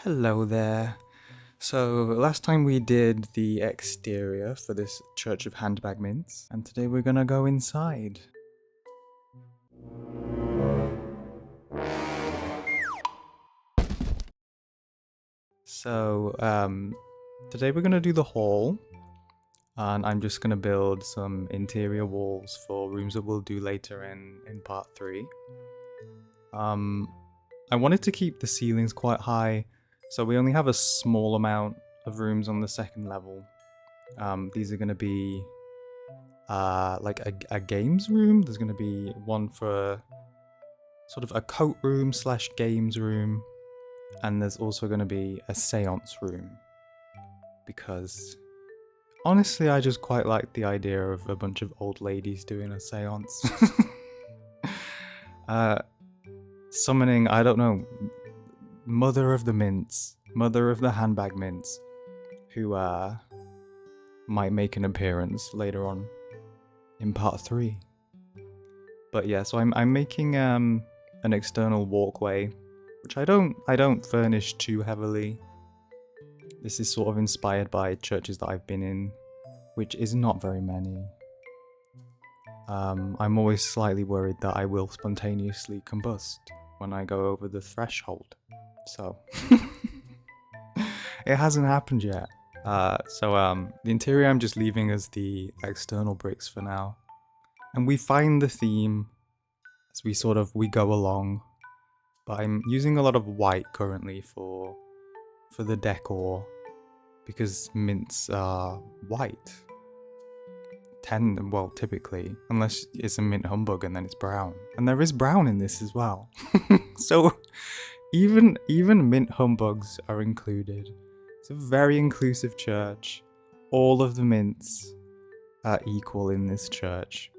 Hello there. So last time we did the exterior for this Church of Handbag Mints, and today we're gonna go inside. So today we're gonna do the hall, and I'm just gonna build some interior walls for rooms that we'll do later in part 3. I wanted to keep the ceilings quite high, so we only have a small amount of rooms on the second level. These are going to be like a games room. There's going to be one for sort of a coat room / games room, and there's also going to be a seance room, because honestly I just quite like the idea of a bunch of old ladies doing a seance. Summoning, I don't know, Mother of the Mints, Mother of the Handbag Mints, who might make an appearance later on in part 3. But yeah, so I'm making an external walkway, which I don't furnish too heavily. This is sort of inspired by churches that I've been in, which is not very many. I'm always slightly worried that I will spontaneously combust when I go over the threshold. So it hasn't happened yet. The interior I'm just leaving as the external bricks for now. And we find the theme as we go along. But I'm using a lot of white currently for the decor, because mints are white. Typically, unless it's a mint humbug and then it's brown. And there is brown in this as well. So even mint humbugs are included. It's a very inclusive church. All of the mints are equal in this church.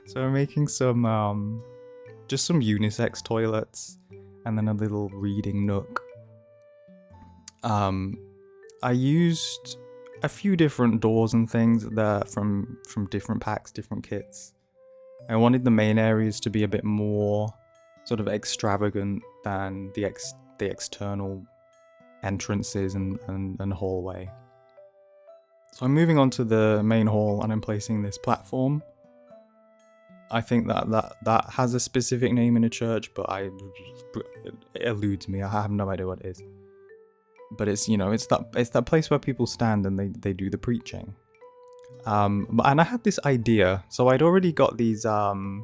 So I'm making some just some unisex toilets and then a little reading nook. I used a few different doors and things that from different packs, different kits. I wanted the main areas to be a bit more sort of extravagant than the external entrances and hallway. So I'm moving on to the main hall and I'm placing this platform. I think that has a specific name in a church, but it eludes me. I have no idea what it is. But it's that place where people stand and they do the preaching. And I had this idea, so I'd already got these debug.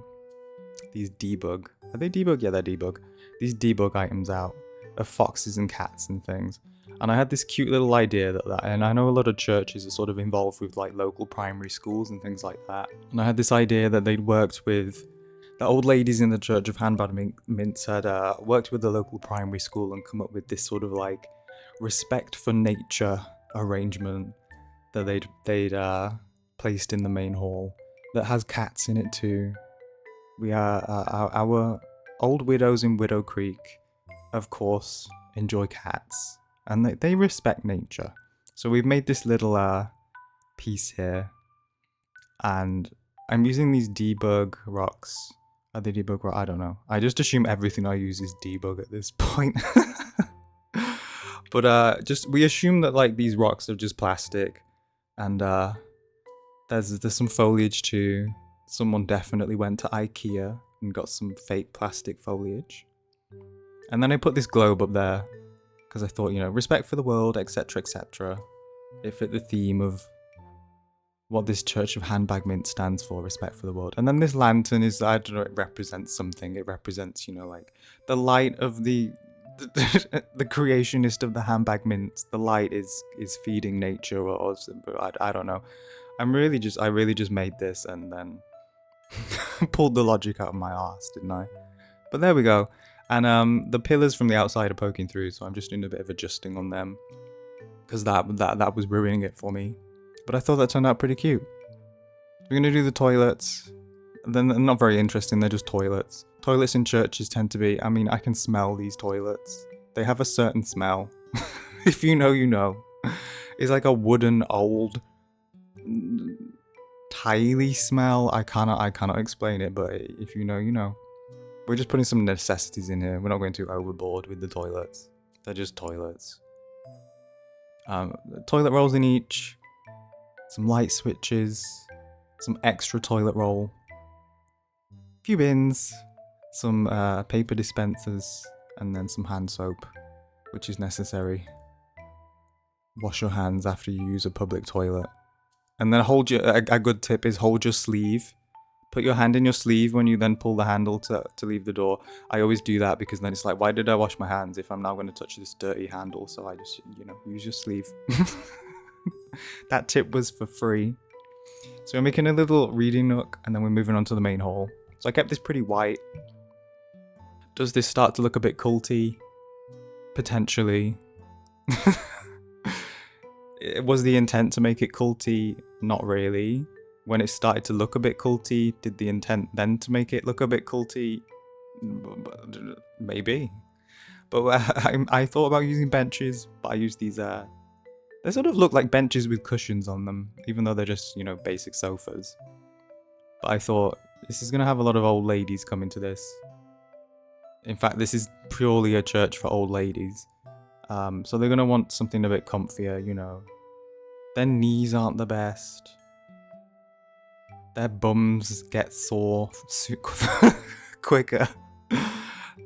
Are they debug? Yeah, they're debug. These debug items out of foxes and cats and things. And I had this cute little idea and I know a lot of churches are sort of involved with like local primary schools and things like that. And I had this idea that they'd worked with the old ladies in the Church of Handbag Mints had worked with the local primary school and come up with this sort of like respect for nature arrangement that they'd placed in the main hall that has cats in it too. We are our old widows in Widow Creek, of course, enjoy cats and they respect nature. So we've made this little piece here, and I'm using these debug rocks. Are they debug rock? I don't know. I just assume everything I use is debug at this point. But we assume that like these rocks are just plastic, and there's some foliage too. Someone definitely went to IKEA and got some fake plastic foliage. And then I put this globe up there because I thought, respect for the world, etc., etc. It fit the theme of what this Church of Handbag Mint stands for, respect for the world. And then this lantern is, I don't know, it represents something. It represents, like the light of the creationist of the handbag mints. The light is feeding nature, or I don't know. I really just made this and then pulled the logic out of my arse, didn't I? But there we go. And the pillars from the outside are poking through, so I'm just doing a bit of adjusting on them because that was ruining it for me. But I thought that turned out pretty cute. We're gonna do the toilets. They're not very interesting. They're just toilets. Toilets in churches tend to be. I mean, I can smell these toilets. They have a certain smell. If you know, you know. It's like a wooden, old, tiley smell. I cannot explain it, but if you know, you know. We're just putting some necessities in here. We're not going too overboard with the toilets. They're just toilets. Toilet rolls in each, some light switches, some extra toilet roll, a few bins, some paper dispensers, and then some hand soap, which is necessary. Wash your hands after you use a public toilet. And then a good tip is hold your sleeve. Put your hand in your sleeve when you then pull the handle to leave the door. I always do that because then it's like, why did I wash my hands if I'm now going to touch this dirty handle? So I just, use your sleeve. That tip was for free. So we're making a little reading nook and then we're moving on to the main hall. So I kept this pretty white. Does this start to look a bit culty? Potentially. Was the intent to make it culty? Not really. When it started to look a bit culty, did the intent then to make it look a bit culty? Maybe. But I thought about using benches, but I used these, they sort of look like benches with cushions on them, even though they're just, basic sofas. But I thought, this is going to have a lot of old ladies come into this. In fact, this is purely a church for old ladies. So they're going to want something a bit comfier, Their knees aren't the best. Their bums get sore quicker.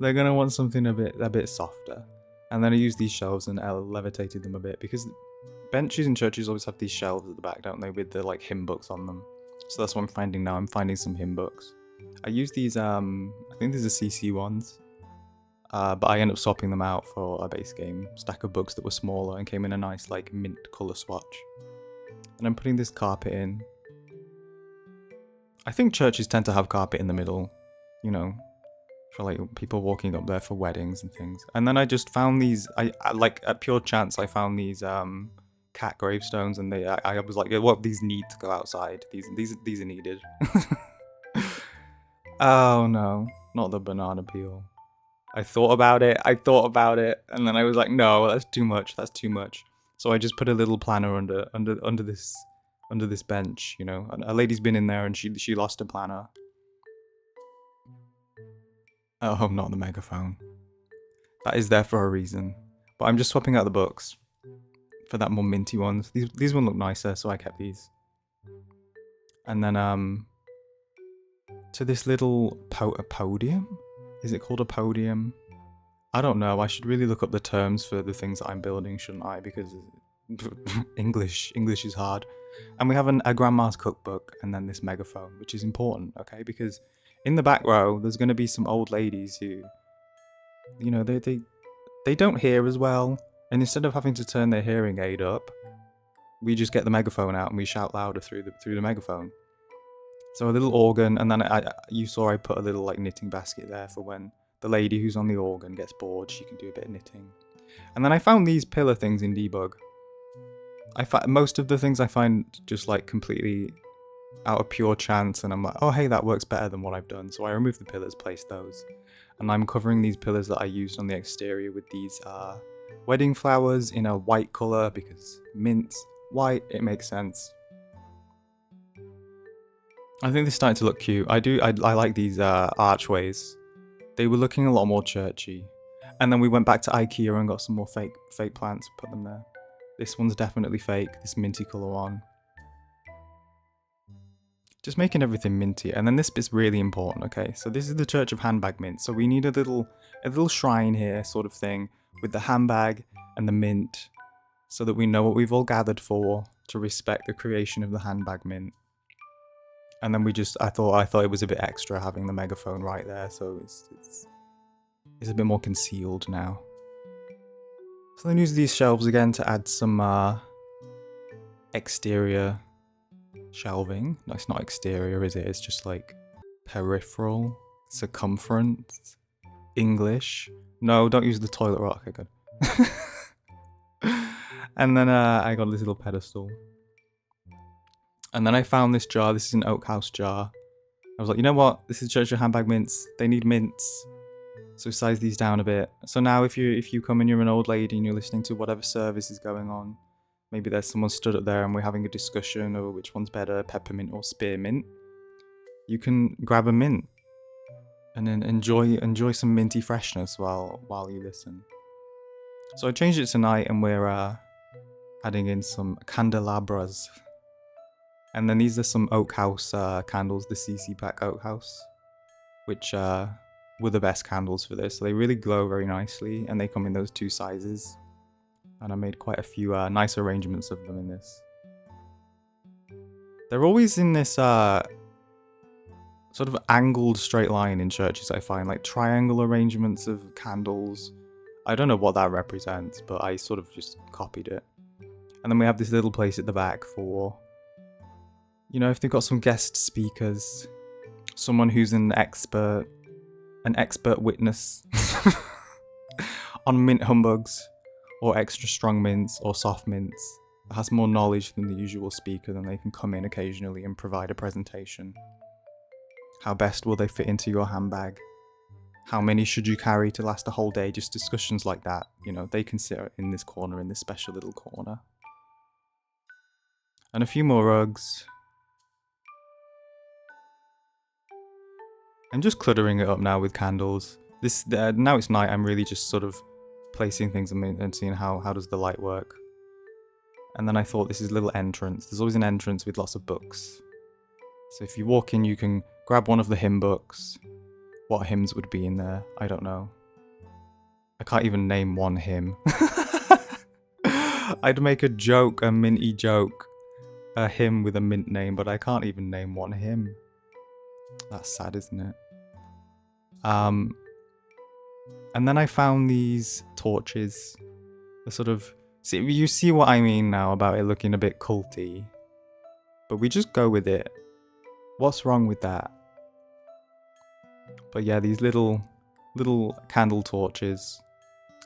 They're going to want something a bit softer. And then I used these shelves and levitated them a bit because benches in churches always have these shelves at the back, don't they, with the hymn books on them. So that's what I'm finding now. I'm finding some hymn books. I use these, I think these are CC ones. But I ended up swapping them out for a base game stack of books that were smaller and came in a nice mint colour swatch. And I'm putting this carpet in. I think churches tend to have carpet in the middle, for people walking up there for weddings and things. And then I just found these, I at pure chance, I found these cat gravestones, and I was like, what, these need to go outside. These are needed. Oh no, not the banana peel. I thought about it, and then I was like, no, that's too much. So I just put a little planner under this bench, A lady's been in there and she lost a planner. Oh, not the megaphone. That is there for a reason. But I'm just swapping out the books for that more minty ones. These ones look nicer, so I kept these. And then to this little podium? Is it called a podium? I don't know. I should really look up the terms for the things that I'm building, shouldn't I? Because English is hard. And we have a grandma's cookbook and then this megaphone, which is important, okay? Because in the back row, there's going to be some old ladies who, they don't hear as well. And instead of having to turn their hearing aid up, we just get the megaphone out and we shout louder through the megaphone. So a little organ, and then you saw I put a little knitting basket there for when the lady who's on the organ gets bored, she can do a bit of knitting. And then I found these pillar things in debug. Most of the things I find just completely out of pure chance, and I'm like, oh hey, that works better than what I've done. So I removed the pillars, placed those, and I'm covering these pillars that I used on the exterior with these wedding flowers in a white colour because mints, white, it makes sense. I think they're starting to look cute. I like these archways. They were looking a lot more churchy. And then we went back to IKEA and got some more fake plants, put them there. This one's definitely fake, this minty colour one. Just making everything minty. And then this bit's really important, okay? So this is the Church of Handbag Mints. So we need a little shrine here, sort of thing, with the handbag and the mint, so that we know what we've all gathered for to respect the creation of the handbag mint. And then I thought it was a bit extra having the megaphone right there, so it's a bit more concealed now. So then use these shelves again to add some exterior shelving. No, it's not exterior, is it? It's just peripheral, circumference, English. No, don't use the toilet roll. Okay, good. And then I got this little pedestal. And then I found this jar. This is an oak house jar. I was like, you know what? This is Church of Handbag Mints. They need mints. So size these down a bit. So now if you come and you're an old lady and you're listening to whatever service is going on, maybe there's someone stood up there and we're having a discussion over which one's better, peppermint or spearmint, you can grab a mint and then enjoy some minty freshness while you listen. So I changed it tonight, and we're adding in some candelabras. And then these are some Oak House candles, the CC Pack Oak House, which were the best candles for this. So they really glow very nicely, and they come in those 2 sizes. And I made quite a few nice arrangements of them in this. They're always in this sort of angled straight line in churches, I find, like triangle arrangements of candles. I don't know what that represents, but I sort of just copied it. And then we have this little place at the back for, you know, if they've got some guest speakers, someone who's an expert witness on mint humbugs, or extra strong mints, or soft mints, that has more knowledge than the usual speaker, then they can come in occasionally and provide a presentation. How best will they fit into your handbag? How many should you carry to last a whole day? Just discussions like that, you know, they can sit in this corner, in this special little corner. And a few more rugs. I'm just cluttering it up now with candles. Now it's night, I'm really just sort of placing things and seeing how does the light work. And then I thought, this is a little entrance. There's always an entrance with lots of books. So if you walk in, you can grab one of the hymn books. What hymns would be in there? I don't know. I can't even name one hymn. I'd make a joke, a minty joke. A hymn with a mint name, but I can't even name one hymn. That's sad, isn't it? And then I found these torches. The sort of... See, you see what I mean now about it looking a bit culty. But we just go with it. What's wrong with that? But yeah, these little candle torches.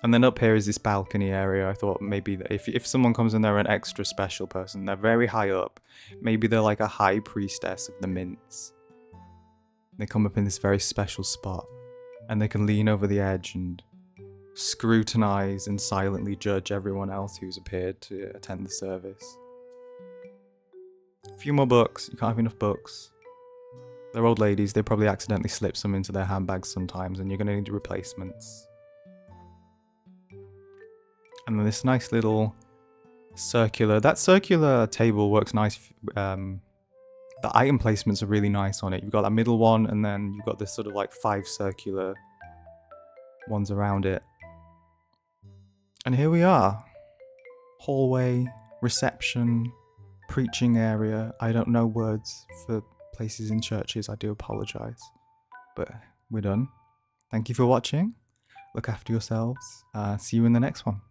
And then up here is this balcony area. I thought maybe that if someone comes in, they're an extra special person. They're very high up. Maybe they're like a high priestess of the mints. They come up in this very special spot. And they can lean over the edge and scrutinize and silently judge everyone else who's appeared to attend the service. A few more books. You can't have enough books. They're old ladies. They probably accidentally slip some into their handbags sometimes, and you're going to need replacements. And then this nice little circular... That circular table works nice. The item placements are really nice on it. You've got that middle one, and then you've got this sort of like 5 circular ones around it. And here we are. Hallway, reception, preaching area. I don't know words for places in churches. I do apologise. But we're done. Thank you for watching. Look after yourselves. See you in the next one.